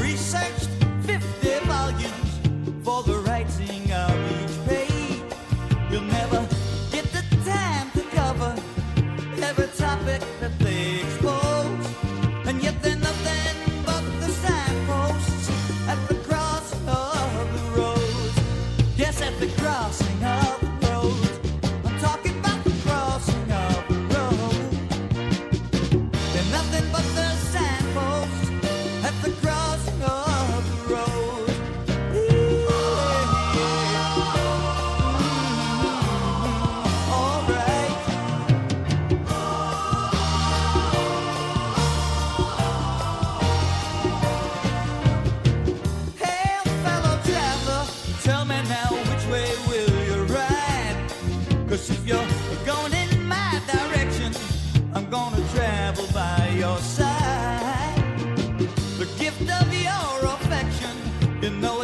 researched 50 volumes for the writing of each page. You'll never get the time to cover every topic that they expose, and yet they're nothing but the signposts at the crossing of the roads. Yes, at the crossing of the roads. I'm talking about the crossing of the road. They're nothing but the signposts at the crossing of the road. All right. Hey, fellow traveler, tell me now, which way will you ride? 'Cause if you're going in my direction, I'm gonna travel by your side. The gift of your affection, you know